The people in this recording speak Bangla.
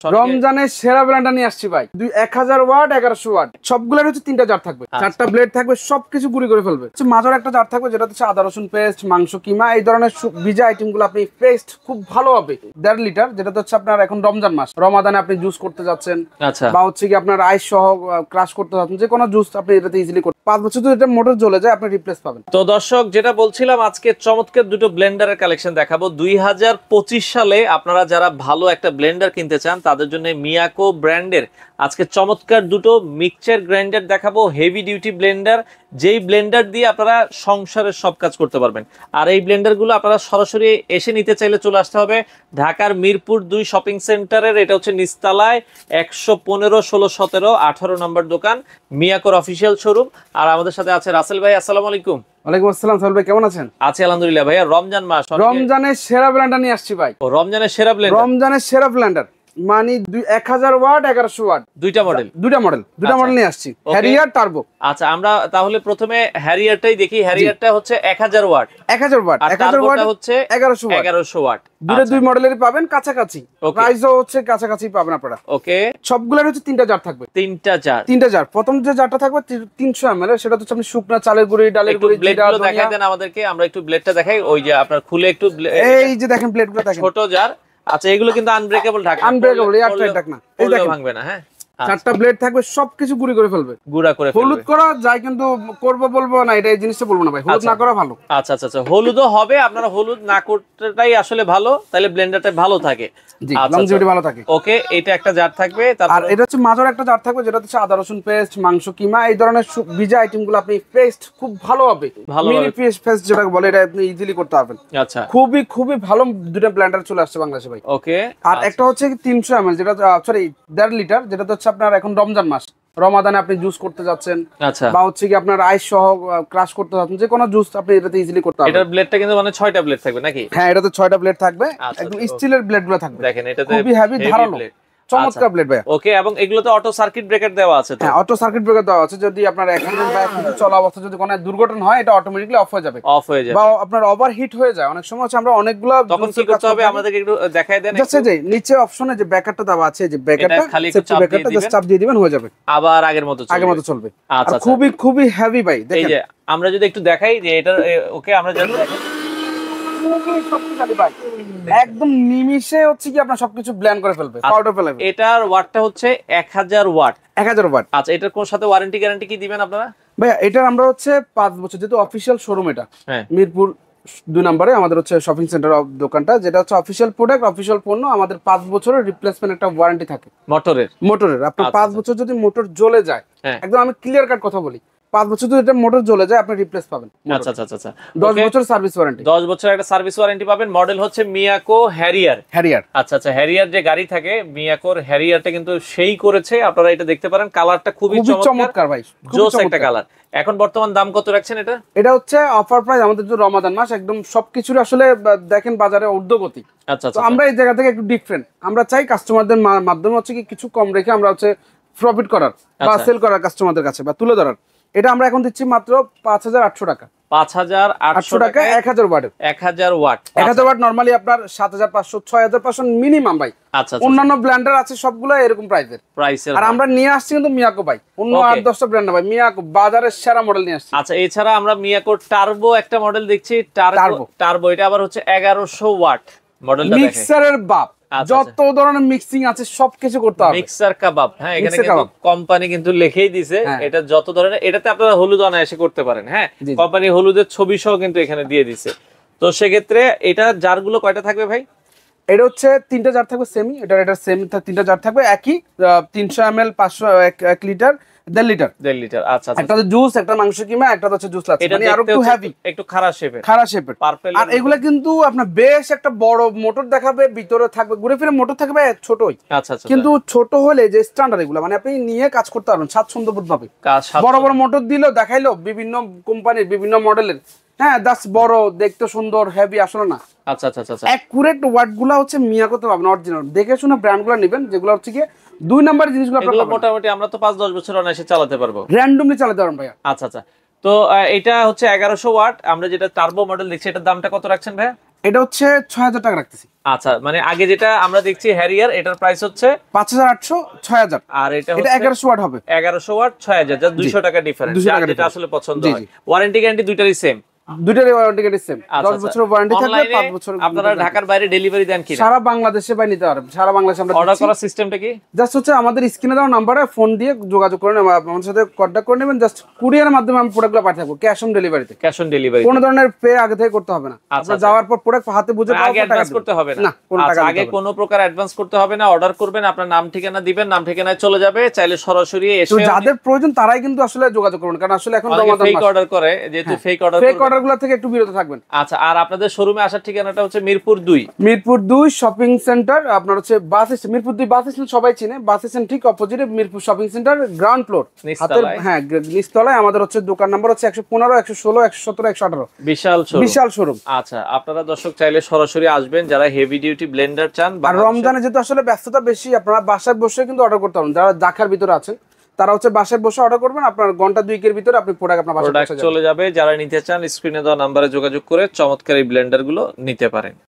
রমজানের সেরা ব্র্যান্ডটা নিয়ে আসছি ভাই। 1000 ওয়াট 1100 ওয়াট সবগুলোর হচ্ছে 3টা জার থাকবে, 4টা ব্লেড থাকবে, সবকিছু গুঁড়ি করে ফেলবে। মাঝের একটা জার থাকবে যেটা হচ্ছে আদা রসুন পেস্ট, মাংস কিমা, এই ধরনের ভিজা আইটেম গুলো আপনি পেস্ট খুব ভালো হবে। 1.5 লিটার, যেটা হচ্ছে আপনার এখন রমজান মাস, রমাদানে আপনি জুস করতে যাচ্ছেন বা হচ্ছে কি আপনার আইস সহ ক্রাশ করতে যাচ্ছেন, যে কোনো জুস আপনি এটাতে ইজিলি করতে। 5 বছর যদি এটা মোটর জ্বলে যায় আপনি রিপ্লেস পাবেন। তো দর্শক, যেটা বলছিলাম, আজকে চমৎকার দুটো ব্লেন্ডারের কালেকশন দেখাবো। 2025 সালে আপনারা যারা ভালো একটা ব্লেন্ডার কিনতে চান তাদের জন্য মিয়াকো ব্র্যান্ডের আজকে চমৎকার দুটো মিক্সচার গ্রাইন্ডার দেখাবো, হেভি ডিউটি ব্লেন্ডার, যেই ব্লেন্ডার দিয়ে আপনারা সংসারের সব কাজ করতে পারবেন। আর এই ব্লেন্ডারগুলো আপনারা সরাসরি এসে নিতে চাইলে চলে আসতে হবে ঢাকার মিরপুর 2 শপিং সেন্টারের, এটা হচ্ছে নিচতলায় 115, 16, 17, 18 নম্বর দোকান, মিয়াকোর অফিসিয়াল শোরুম। আর আমাদের সাথে আছে রাসেল ভাই। আসসালামু আলাইকুম। ওয়ালাইকুম আসসালাম। সাহেল ভাই কেমন আছেন? আছি আলহামদুলিল্লাহ। ভাইয়া রমজান মাস, রমজানের সেরা ব্লেন্ডার নিয়ে আসছি ভাই। ও রমজানের সেরা ব্লেন্ডার, রমজানের সেরা ব্লেন্ডার মানে 1000 ওয়াট 1100 ওয়াট দুইটা মডেল নিয়ে আসছি, হ্যারিয়ার টার্বো। আচ্ছা, আমরা তাহলে প্রথমে হ্যারিয়ারটাই দেখি। হ্যারিয়ারটা হচ্ছে 1000 ওয়াট, 1000 ওয়াট, 1000 ওয়াট হচ্ছে 1100 ওয়াট। দুই মডেলের পাবেন কাছাকাছি, প্রাইসও হচ্ছে কাছাকাছি পাবেন আপনারা। ওকে, সবগুলোর হচ্ছে 3টা জার থাকবে, 3টা জার। প্রথম যে জারটা থাকবে 300 ml, সেটা হচ্ছে আপনি শুকনা চালের গুঁড়ি, ডালের গুঁড়ি, ব্লেডগুলো দেখাই দেন আমাদেরকে, আমরা একটু ব্লেডটা দেখাই। ওই যে আপনার খুলে একটু, এই যে দেখেন ব্লেডগুলো দেখেন, ছোট জার। আচ্ছা, এগুলো কিন্তু আনব্রেকেবল ঢাকনা, আনব্রেকেবল এয়ারটাইট ঢাকনা, এই দেখেন ভাঙবে না। হ্যাঁ, 4টা ব্লেড থাকবে, সবকিছু গুঁড়ি করে ফেলবে, হলুদ করা যায় কিন্তু করব বলবো না, এটা এই জিনিসটা বলবো না ভাই, হলুদ না করা ভালো। আচ্ছা আচ্ছা আচ্ছা, হলুদও হবে, আপনারা হলুদ না করতেটাই আসলে ভালো, তাহলে ব্লেন্ডারটা ভালো থাকে, লংজিভিটি ভালো থাকে। ওকে, এটা একটা জার থাকবে। আর এটা হচ্ছে মাঝের একটা জার থাকবে যেটা হচ্ছে আদা রসুন পেস্ট, মাংস কিমা, এই ধরনের ভিজা আইটেম গুলো আপনি পেস্ট খুব ভালো হবে, মিনি পেস্ট যেটা বলে, এটা আপনি ইজিলি করতে পারবেন। আচ্ছা, খুবই খুবই ভালো দুটো ব্লেন্ডার চলে আসছে বাংলাদেশে ভাই। ওকে, আর একটা হচ্ছে 300 ml, যেটা সরি 1.5 লিটার, যেটা হচ্ছে আপনার এখন রমজান মাস, রমাদানে আপনি জুস করতে যাচ্ছেন বা হচ্ছে কি আপনার আইস সহ ক্রাশ করতে যাচ্ছেন, যে কোনো জুস আপনি এটাতে ইজিলি করতে পারবেন। এটার ব্লেডটা কিন্তু মানে 6টা ব্লেড থাকবে নাকি? হ্যাঁ, এটাতে 6টা ব্লেড থাকবে, একদম স্টিলের ব্লেডগুলো থাকবে, দেখেন এটাতে খুবই হেভি ধারালো চমৎকার ব্লেড ভাই। ওকে, এবং এগুলোতে অটো সার্কিট ব্রেকার দেওয়া আছে তো? হ্যাঁ, অটো সার্কিট ব্রেকার দেওয়া আছে, যদি আপনার অ্যাক্সিডেন্ট বা চলা অবস্থা যদি কোনো দুর্ঘটনা হয়, এটা অটোমেটিক্যালি অফ হয়ে যাবে, বা আপনার ওভারহিট হয়ে যায়। অনেক সময় হচ্ছে আমরা অনেকগুলো, তখন কি করতে হবে আমাদেরকে একটু দেখায় দেন। আচ্ছা, যে নিচে অপশনে যে ব্যাকারটা দেওয়া আছে, যে ব্যাকারটা সেফটি ব্যাকারটা জাস্ট চাপ দিয়ে দিবেন, হয়ে যাবে, আবার আগের মতো চলবে। আচ্ছা, খুবই হেভি ভাই। দেখেন, এই যে আমরা যদি একটু দেখাই যে এটা, ওকে, আমরা যদি একদম নিমিষে হচ্ছে কি আপনার সবকিছু ব্লেন্ড করে ফেলবে, পাউডার ফেলবে। এটার ওয়াটটা হচ্ছে 1000 ওয়াট। 1000 ওয়াট। আচ্ছা, এটার কোন সাথে ওয়ারেন্টি গ্যারান্টি কি দিবেন আপনারা? ভাই এটার আমরা হচ্ছে 5 বছর, যেহেতু অফিশিয়াল শোরুম, এটা মিরপুর 2 নম্বরে আমাদের হচ্ছে শপিং সেন্টার দোকানটা, যেটা হচ্ছে অফিশিয়াল প্রোডাক্ট, অফিশিয়াল পণ্য, আমাদের 5 বছরের রিপ্লেসমেন্ট একটা ওয়ারেন্টি থাকে মোটরের। আপনার 5 বছর যদি মোটর জ্বলে যায়, একদম আমি ক্লিয়ার কাট কথা বলি, 5 বছর যদি এটা মোটর জ্বলে যায় আপনি রিপ্লেস পাবেন। আচ্ছা আচ্ছা আচ্ছা, 10 বছর সার্ভিস ওয়ারেন্টি, 10 বছর একটা সার্ভিস ওয়ারেন্টি পাবেন। মডেল হচ্ছে মিয়াকো হ্যারিয়ার। আচ্ছা আচ্ছা, হ্যারিয়ার যে গাড়ি থাকে, মিয়াকোর হ্যারিয়ারটা কিন্তু সেই করেছে, আপনারা এটা দেখতে পারেন। কালারটা খুবই চমৎকার ভাই, জোস একটা কালার। এখন বর্তমান দাম কত রাখছেন এটা? এটা হচ্ছে অফার প্রাইস, আমাদের যে রমাদান মাস, একদম সবকিছুর আসলে দেখেন বাজারে ঊর্ধ্বগতি। আচ্ছা, তো আমরা এই জায়গা থেকে একটু ডিফারেন্ট, আমরা চাই কাস্টমারদের মাধ্যমে হচ্ছে কি কিছু কম রেখে আমরা হচ্ছে প্রফিট করার বা সেল করার কাস্টমারদের কাছে, বা তুলে ধরার। এটা আমরা এখন দিচ্ছি মাত্র 5800 টাকা। 5800 টাকা 1000 ওয়াট। 1000 ওয়াট, 1000 ওয়াট নরমালি আপনার 7500 6500 মিনিমাম ভাই। আচ্ছা, অন্যান্য ব্র্যান্ডার আছে সবগুলো এরকম প্রাইসের। আর আমরা নিয়ে আসছি কিন্তু মিয়াকো ভাই, অন্য 8-10টা ব্র্যান্ড না ভাই, মিয়াকো বাজারের সেরা মডেল নিয়ে আসছি। আচ্ছা, এছাড়া আমরা মিয়াকো টার্বো একটা মডেল দেখছি, টার্বো, এটা আবার হচ্ছে 1100 ওয়াট মডেলটা। দেখেন, মিক্সারের বাপ, যত ধরনের মিক্সিং আছে সবকিছু করতে হবে, মিক্সার কাবাব। হ্যাঁ, এখানে কিন্তু কোম্পানি কিন্তু লিখেই দিয়েছে এটা যত ধরনের, এটাতে আপনারা হলুদ অনায়াসে করতে পারেন। হ্যাঁ, কোম্পানি হলুদের ছবি সহ কিন্তু এখানে দিয়ে দিয়েছে। তো সেক্ষেত্রে এটা জারগুলো কয়টা থাকবে ভাই? এটা হচ্ছে 3টা জার থাকবে সেমি, এটা সেম 3টা জার থাকবে একই, 300 ml, 500, 1 লিটার, 1.5 লিটার। আচ্ছা, একটা জুস, একটা মাংস কিমা, একটা হচ্ছে জুস লাচ্ছি, মানে আরো একটু হেভি, একটু খাড়া শেপের। আর এগুলা কিন্তু আপনার বেশ একটা বড় মোটর দেখাবে, ভিতরে থাকবে ঘুরে ফিরে মোটর থাকবে ছোটই। আচ্ছা, কিন্তু ছোট হলে যে স্ট্যান্ডার্ড এগুলা, মানে আপনি নিয়ে কাজ করতে পারবেন স্বাচ্ছন্দ্যবোধ ভাবে। বড় বড় মোটর দিলেও দেখাইলো বিভিন্ন কোম্পানির বিভিন্ন মডেলের, হ্যাঁ, দাস বড়, দেখতে সুন্দর, হেভি আসলে না। আচ্ছা আচ্ছা আচ্ছা, অ্যাকুরেট ওয়াট গুলা হচ্ছে মিয়াকোতে পাবেন, অরিজিনাল দেখে শুনে ব্র্যান্ড গুলা নেবেন, যেগুলো হচ্ছে কি 2 নাম্বার জিনিসগুলো আপনারা মোটামুটি আমরা তো 5-10 বছর অনায়াসে চালাতে পারবো, র্যান্ডমলি চালাতে পারবেন ভাইয়া। আচ্ছা আচ্ছা, তো এটা হচ্ছে 1100 ওয়াট। আমরা যেটা টার্বো মডেল দেখছি, এটার দামটা কত রাখছেন ভাইয়া? এটা হচ্ছে 6000 টাকা রাখতেছি। আচ্ছা, মানে আগে যেটা আমরা দেখছি হ্যারিয়ার, এটার প্রাইস হচ্ছে 5800 6000, আর এটা 1100 ওয়াট হবে। 1100 ওয়াট 6000, যা 200 টাকা ডিফারেন্স, যেটা আসলে পছন্দ হয়। ওয়ারেন্টি গ্যারান্টি দুইটারই সেম? দুইটারই ওয়ারেন্টি গ্যারান্টি সেম, 10 বছরের ওয়ারেন্টি থাকবে, 5 বছর। আপনারা ঢাকার বাইরে ডেলিভারি দেন কি? সারা বাংলাদেশে ভাই নিতে পারবেন, সারা বাংলাদেশে আমরা অর্ডার করার সিস্টেমটা কি? জাস্ট হচ্ছে আমাদের স্ক্রিনে দেওয়া নম্বরে ফোন দিয়ে যোগাযোগ করে নেবেন, আমাদের সাথে কন্টাক্ট করে নেবেন। জাস্ট কুরিয়ারের মাধ্যমে আমি প্রোডাক্টগুলো পাঠিয়ে দেব, ক্যাশ অন ডেলিভারিতে। ক্যাশ অন ডেলিভারি, কোনো ধরনের পে আগে থেকে করতে হবে না। আপনারা যাওয়ার পর প্রোডাক্ট হাতে বুঝে আগে অ্যাডভান্স করতে হবে না? কোনো টাকা আগে কোনো প্রকার অ্যাডভান্স করতে হবে না। অর্ডার করবেন, আপনার নাম ঠিকানা দিবেন, নাম ঠিকানায় চলে যাবে। চাইলে সরাসরি এসে, যাদের প্রয়োজন তারাই কিন্তু আসলে যোগাযোগ করবেন, কারণ আসলে এখন ফেক অর্ডার করে, যেহেতু ফেক অর্ডারগুলো থেকে একটু বিরত থাকবেন। আচ্ছা, আর আপনাদের শোরুমে আসার ঠিকানাটা হচ্ছে মিরপুর 2। মিরপুর 2 শপিং সেন্টার, আপনার হচ্ছে bus stand, Mirpur 2 bus stand সবাই চিনে, বাস স্ট্যান্ড ঠিক অপোজিটে Mirpur shopping centre, ground floor, হ্যাঁ নিচতলায়। আমাদের হচ্ছে দোকান নাম্বার হচ্ছে 115 116 117 118, বিশাল শোরুম। আচ্ছা, আপনারা দর্শক চাইলে সরাসরি আসবেন যারা হেভি ডিউটি ব্লেন্ডার চান। আর রমজানে যেহেতু আসলে ব্যস্ততা বেশি, আপনারা বাসায় বসে কিন্তু অর্ডার করতে পারেন। যারা ঢাকার ভিতরে আছেন তারা হচ্ছে বাসায় বসে অর্ডার করবেন, আপনার ঘন্টা 2 এর ভিতরে আপনি প্রোডাক্ট আপনার বাসায় চলে যাবে। যারা নিতে চান স্ক্রিনে দেওয়া নাম্বারে যোগাযোগ করে চমৎকার এই ব্লেন্ডার গুলো নিতে পারেন।